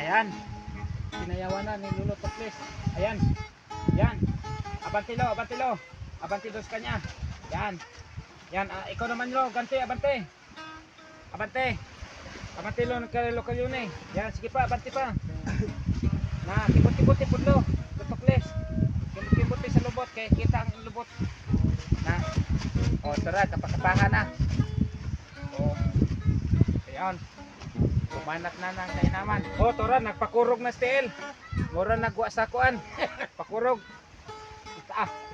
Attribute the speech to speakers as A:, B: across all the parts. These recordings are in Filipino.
A: Ayan. Sinayawan na ni Lolo Tokles. Ayan. Yan. Abantilo, abantilo. Abantilos kanya. Yan. Yan, ikaw naman lo, ganti, abante. Abante. Abantilo ng kalilo yun eh. Yan, sige pa, abanti pa. Na, kibot-kibot lo. Tokles. Kibot sa lubot, kaya kita ang lubot. Na. O, tara, kapakapahan na. O. Ayan. Kumanat na ng kainaman. O, tara, nagpakurog na steel. Mura nagwa sa kuan. Pakurog.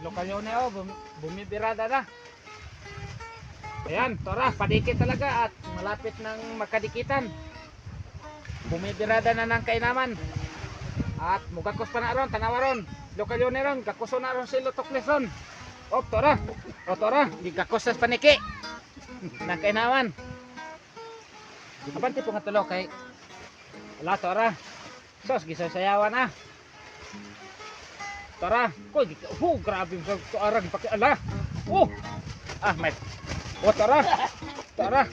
A: Lokal yun eh, oh, bumibirada na. Ayan, tara, padikit talaga at malapit ng magkadikitan. Bumibirada na ng kainaman. At mugakos pa na ron, tanawa ron. Lokal yun eh ron, gakuso na ron si Tokles ron. O, tara. O, tara, gigakos sa paniki. Ng kainaman. Abanti po nga tulo kay wala, tara. Sos, gisasayawan na. Tara, grabe yung arag pakiala. May. Tara.